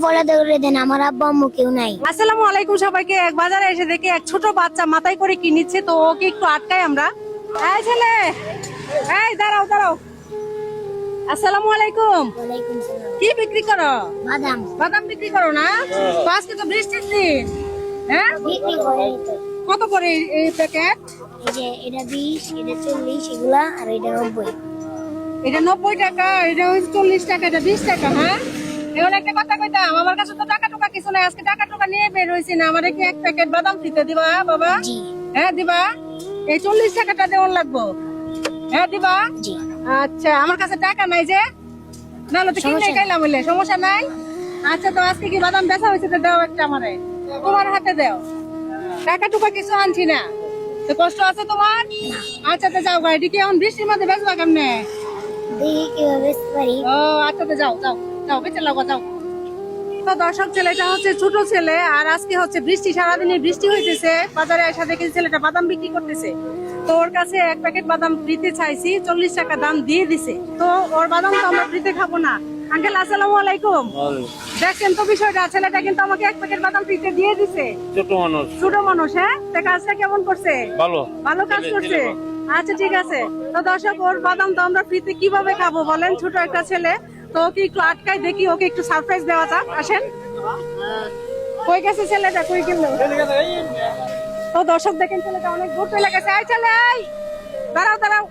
Follow করে দেন, আমার আব্বা আম্মু কেউ নাই। আসসালামু আলাইকুম সবাইকে। এক বাজারে এসে দেখি এক ছোট বাচ্চা মাথায় করে কি নিচ্ছে, তো ওকে একটু আটকাই আমরা। এই ছেলে, এই দাঁড়াও দাঁড়াও। আসসালামু আলাইকুম। ওয়ালাইকুম সালাম। কি বিক্রি করো? বাদাম বাদাম বিক্রি করো না? তো আজকে তো বৃষ্টির দিন। হ্যাঁ, বিক্রি করে তো। কত করে এই প্যাকেট? এই যে এটা 20, এটা 40, এগুলা আর এটা 90। এটা 90 টাকা, এটা হচ্ছে 40 টাকা, এটা 20 টাকা। হ্যাঁ, এখন একটা কথা কইতাম, আমার কাছে তো টাকা টুকা কিছু নাই, আজকে টাকা টুকা নিয়ে বের হইছি না। আমার কি এক প্যাকেট বাদাম ফ্রিতে দিবা বাবা? জি হ্যাঁ দিবা। এই 40 টাকাটা দেওয়ার লাগবো। হ্যাঁ দিবা। জি। আচ্ছা, আমার কাছে টাকা নাই যে, নাহলে তো কিনে খাইলাম হইলে, সমস্যা নাই। আচ্ছা, তো আজকে কি বাদাম বেচা হয়েছে? তো দাও একটা আমারে, তোমার হাতে দাও। টাকা টুকা কিছু আনছি না, তো কষ্ট আছে তোমার? আচ্ছা, তো যাও গাড়ি কি এখন বৃষ্টির মধ্যে বেচবা কেমনে? দেখি কিভাবে বেচতে পারি। ও আচ্ছা, তো যাও যাও যাও, বেঁচে লাগো যাও। তো দর্শক, ছেলেটা হচ্ছে ছোট ছেলে, আর আজকে হচ্ছে বৃষ্টি, সারাদিনে বৃষ্টি হইতেছে। বাজারে এসে দেখি ছেলেটা বাদাম বিক্রি করতেছে। তো ওর কাছে এক প্যাকেট বাদাম ফ্রিতে চাইছি, 40 টাকা দাম দিয়ে দিছে। তো ওর বাদাম তো আমরা ফ্রিতে খাবো না। আঙ্কেল আসসালামু আলাইকুম। দেখছেন তো বিষয়টা, ছেলেটা কিন্তু আমাকে এক প্যাকেট বাদাম ফ্রিতে দিয়ে দিছে। ছোট মানুষ, হ্যাঁ, তো কাজটা কেমন করছে? ভালো কাজ করছে। আচ্ছা ঠিক আছে। তো দর্শক, ওর বাদাম তো আমরা ফ্রিতে কিভাবে খাবো বলেন? ছোট একটা ছেলে, তো ওকে একটু আটকাই দেখি, ওকে একটু সারপ্রাইজ দেওয়া যাক। আসেন। কই গেছে ছেলেটা, কই গেল? তো দর্শক দেখেন, ছেলেটা অনেক দূর চলে গেছে। আই ছেলে, আই দাঁড়াও দাঁড়াও।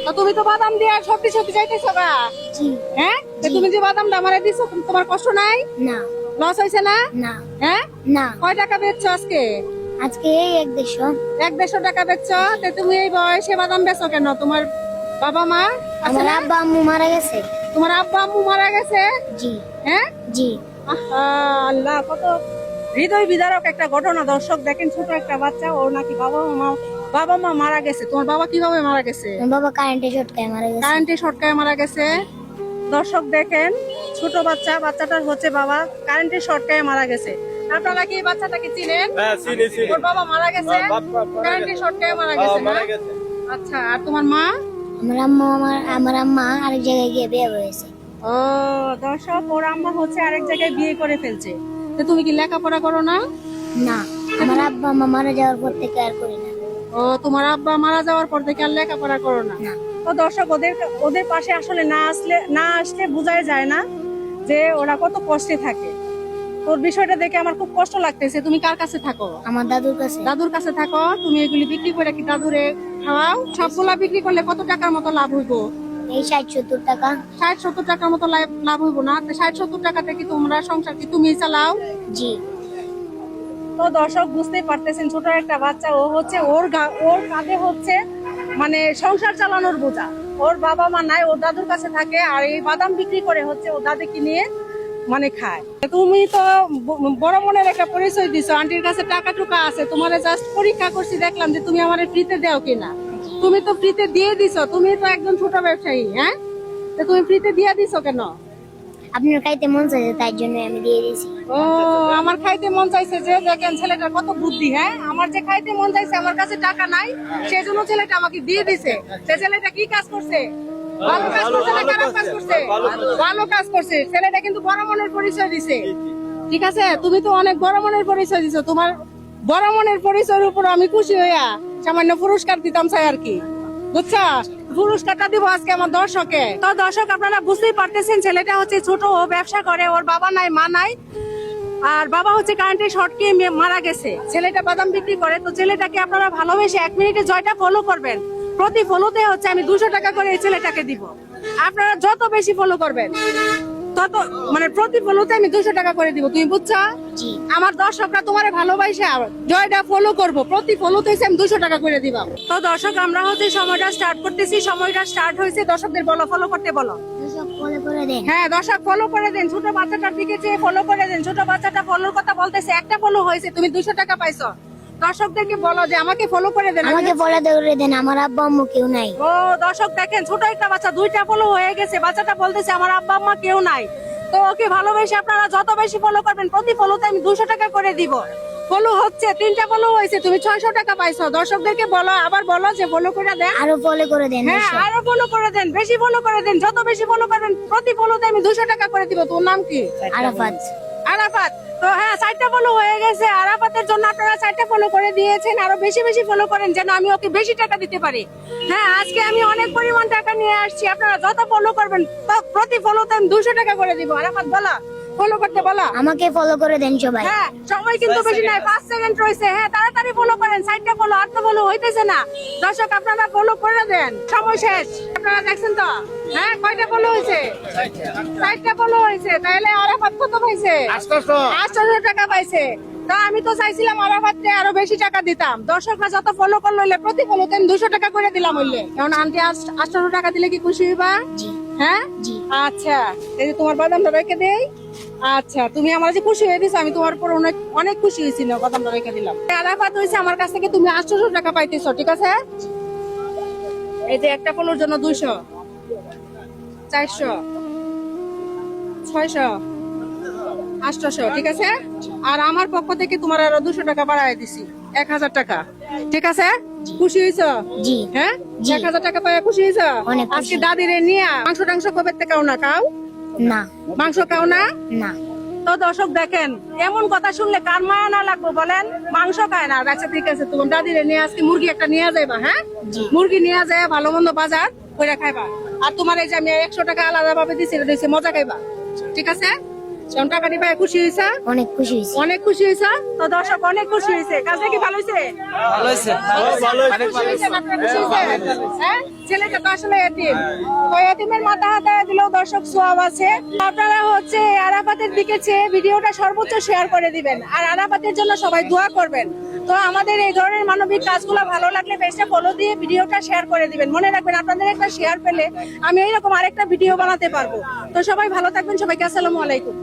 তো তুমি তো বাদাম দিয়ে সত্যি সত্যি যাইতেছো গা? জি। হ্যাঁ, তো তুমি যে বাদামটা আমারে দিছো, তোমার কষ্ট নাই? না লস হইছে না? না হ্যাঁ, না। কয় টাকা বেচছো আজকে? আজকে এই 150। 150 টাকা বেচছো। তো তুমি এই বয়সে বাদাম বেচো কেন? তোমার বাবা মা আছে আমার না? আব্বা আম্মু মারা গেছে। তোমার আব্বা আম্মু মারা গেছে? জি হ্যাঁ। জি। আহা, আল্লাহ, কত হৃদয় বিদারক একটা ঘটনা। দর্শক দেখেন, ছোট একটা বাচ্চা, ওর নাকি বাবা মা মারা গেছে। তোমার বাবা কিভাবে মারা গেছে? আমার বাবা কারেন্টে ঝটকায় মারা গেছে। কারেন্টে শর্টকায় মারা গেছে। দর্শক দেখেন, ছোট বাচ্চা, বাচ্চাটার হচ্ছে বাবা কারেন্টে শর্টকায় মারা গেছে। আপনারা কি এই বাচ্চাটাকে চিনেন? হ্যাঁ, চিনি। ওর বাবা মারা গেছে, কারেন্টে শর্টকায় মারা গেছে না? আচ্ছা, আর তোমার মা? আমার আম্মা আরেক জায়গায় গিয়ে বিয়ে হয়েছে। ও দর্শক, ওর আম্মা হচ্ছে আরেক জায়গায় বিয়ে করে ফেলছে। তো তুমি কি লেখাপড়া করো না? না, আমার আব্বা আম্মা মারা যাওয়ার পর থেকে আর করি না। ও, তোমার আব্বা মারা যাওয়ার পর থেকে আর লেখাপড়া করো না? না। তো দর্শক, ওদের পাশে আসলে না আসলে বোঝাই যায় না যে ওরা কত কষ্টে থাকে। তোর বিষয়টা দেখে আমার খুব কষ্ট লাগতেছে। তুমি কার কাছে থাকো? আমার দাদুর কাছে। দাদুর কাছে থাকো। তুমি এগুলি বিক্রি করে কি দাদুরে খাওয়াও? সবগুলা বিক্রি করলে কত টাকার মতো লাভ হইব? এই 60-70 টাকা। 60-70 টাকার মতো লাভ হইব না? 60-70 টাকাতে কি তোমরা সংসার কি তুমি চালাও? জি। তো দর্শক, বুঝতেই পারতেছেন, ছোট একটা বাচ্চা, ও হচ্ছে ওর কাঁধে হচ্ছে মানে সংসার চালানোর বোঝা। ওর বাবা মা নাই, ওর দাদুর কাছে থাকে, আর এই বাদাম বিক্রি করে হচ্ছে ও দাদিকে নিয়ে মানে খায়। তুমি তো বড় মনের একটা পরিচয় দিছো, আন্টির কাছে টাকা টুকা আছে। তোমার জাস্ট পরীক্ষা করছি, দেখলাম যে তুমি আমার ফ্রিতে দাও কিনা। তুমি তো ফ্রিতে দিয়ে দিছো, তুমি তো একজন ছোট ব্যবসায়ী। হ্যাঁ, তো তুমি ফ্রিতে দিয়ে দিছো কেন? আপনার খাইতে মন চাইছে, তাই জন্য আমি দিয়ে দিয়েছি। ও, আমার খাইতে মন চাইছে যে, দেখেন ছেলেটার কত বুদ্ধি। হ্যাঁ, আমার যে খাইতে মন চাইছে, আমার কাছে টাকা নাই, সেজন্য ছেলেটা আমাকে দিয়ে দিছে। সে ছেলেটা কি কাজ করছে? ভালো কাজ করছে না খারাপ কাজ করছে? ভালো কাজ করছে। ছেলেটা কিন্তু বড় মনের পরিচয় দিছে। ঠিক আছে, তুমি তো অনেক বড় মনের পরিচয় দিছো। তোমার বড় মনের পরিচয়ের উপর আমি খুশি হইয়া সামান্য পুরস্কার দিতাম চাই আর কি, বুঝছা? পুরস্কারটা দিব আজকে আমার দর্শকে। তো দর্শক, আপনারা বুঝতেই পারতেছেন, ছেলেটা হচ্ছে ছোট, ও ব্যবসা করে, ওর বাবা নাই মা নাই, আর বাবা হচ্ছে কারেন্টে শর্টকে মারা গেছে। ছেলেটা বাদাম বিক্রি করে। তো ছেলেটাকে আপনারা ভালোবেসে 1 মিনিটে জয়টা ফলো করবেন। প্রতি ফলোতে হচ্ছে আমি 200 টাকা করে এই ছেলেটাকে দিব। আপনারা যত বেশি ফলো করবেন, তত মানে প্রতি ফলোতে আমি 200 টাকা করে দিব। তুমি বুঝছো? জি। আমার দর্শকরা তোমারে ভালোবাসে জয়টা ফলো করব, প্রতি ফলোতে আমি 200 টাকা করে দিব। তো দর্শক, আমরা হচ্ছে সময়টা স্টার্ট করতেছি। সময়টা স্টার্ট হয়েছে। দর্শকদের বলো, ফলো করতে বলো। সব ফলো করে দেন। হ্যাঁ দর্শক, ফলো করে দেন। ছোট বাচ্চাটার দিকে চেয়ে ফলো করে দেন। ছোট বাচ্চাটা ফলোর কথা বলতেছে, একটা ফলো হয়েছে, তুমি 200 টাকা পাইছো। দর্শকদেরকে বলো যে আমাকে ফলো করে দেন। আমাকে ফলো করে দেন, আমার আব্বা আম্মু কেউ নাই। ও দর্শক দেখেন, ছোট একটা বাচ্চা, 2টা ফলো হয়ে গেছে। বাচ্চাটা বলতেছে আমার আব্বা আম্মা কেউ নাই। তো ওকে ভালোবেসে আপনারা যত বেশি ফলো করবেন, প্রতি ফলোতে আমি 200 টাকা করে দিব। ফলো হচ্ছে, 3টা ফলো হয়েছে, তুমি 600 টাকা পাইছো। দর্শকদেরকে বলো, আবার বলো যে ফলো করে দেন। আরো ফলো করে দেন হ্যাঁ, 200 আরো ফলো করে দেন, বেশি ফলো করে দেন, যত বেশি ফলো করবেন প্রতি ফলোতে আমি 200 টাকা করে দিব। তোর নাম কি? আরাফাত। আরাফাত। তো হ্যাঁ, 4টা ফলো হয়ে গেছে। আরাফাতের জন্য আপনারা 4টা ফলো করে দিয়েছেন, আরো বেশি বেশি ফলো করেন যেন আমি ওকে বেশি টাকা দিতে পারি। হ্যাঁ, আজকে আমি অনেক পরিমাণ টাকা নিয়ে আসছি, আপনারা যত ফলো করবেন প্রতি ফলোতে আমি 200 টাকা করে দিব। আরাফাত বলা, ফলো করতে বলা। আমাকে ফলো করে দেন সবাই। হ্যাঁ, সময় কিন্তু বেশি নাই, 5 সেকেন্ড রয়েছে। হ্যাঁ, তাড়াতাড়ি ফলো করেন, 4টা ফলো, 8টা ফলো হইতেছে না। দর্শক আপনারা ফলো করে দেন, সময় শেষ। আপনারা দেখছেন তো? হ্যাঁ, কয়টা ফলো হয়েছে? 4টা ফলো হয়েছে। তাহলে আরাফাত কত পাইছে? 800 টাকা পাইছে। তা আমি তো চাইছিলাম আরাফাতকে আরো বেশি টাকা দিতাম। দর্শকরা যত ফলো করলো হইলে প্রতি ফলোতে 200 টাকা করে দিলাম হইলে। এখন আন্টি 800 টাকা দিলে কি খুশি হইবা? জি হ্যাঁ, জি। আচ্ছা, এই যে তোমার বাদামটা রেখে দেই। আচ্ছা, তুমি আমার যে খুশি হয়ে দিছো, আমি তোমার উপর অনেক অনেক খুশি হয়েছি। না, বাদামটা রেখে দিলাম। আরাফাত হয়েছে আমার কাছ থেকে তুমি 800 টাকা পাইতেছো, ঠিক আছে? এই যে একটা ফলোর জন্য 200, 400, 600, 800, ঠিক আছে? আর আমার পক্ষ থেকে তোমার আরো 200 টাকা বাড়ায় দিছি, 1000 টাকা, ঠিক আছে? খুশি হয়েছো? জি হ্যাঁ, জি। 1000 টাকা পাইয়া খুশি হয়েছো? অনেক খুশি। আজকে দাদিরে নিয়ে মাংস টাংস কবে থেকে খাও না? খাও না মাংস, খাও না? না। তো দর্শক দেখেন, এমন কথা শুনলে কার মায়া না লাগবো বলেন? মাংস খায় না, আচ্ছা ঠিক আছে, তোমার দাদিরে নিয়ে আজকে মুরগি একটা নিয়ে যাইবা। হ্যাঁ, জি। মুরগি নিয়ে যায় ভালো মন্দ বাজার করে খাইবা। আর তোমার এই যে আমি 100 টাকা আলাদা ভাবে দিছি, এটা দিছি মজা খাইবা, ঠিক আছে? যেমন টাকা দিবা, খুশি হয়েছা? অনেক খুশি হয়েছি। অনেক খুশি হয়েছা? তো দর্শক অনেক খুশি হয়েছে। কাজটা কি ভালো হয়েছে? ভালো হয়েছে। খুশি হয়েছেন আপনারা? খুশি হয়েছেন? হ্যাঁ, ছেলেটা তো আসলে এতিম। তো এতিমের মাথা হাতায় দিলেও দর্শক সোয়াব আছে। আপনারা হচ্ছে আরাফাতের দিকে চেয়ে ভিডিওটা সর্বোচ্চ শেয়ার করে দিবেন, আর আরাফাতের জন্য সবাই দোয়া করবেন। তো আমাদের এই ধরনের মানবিক কাজগুলো ভালো লাগলে পেজটা ফলো দিয়ে ভিডিওটা শেয়ার করে দিবেন। মনে রাখবেন, আপনাদের একটা শেয়ার পেলে আমি এইরকম আরেকটা ভিডিও বানাতে পারবো। তো সবাই ভালো থাকবেন, সবাইকে আসসালামু আলাইকুম।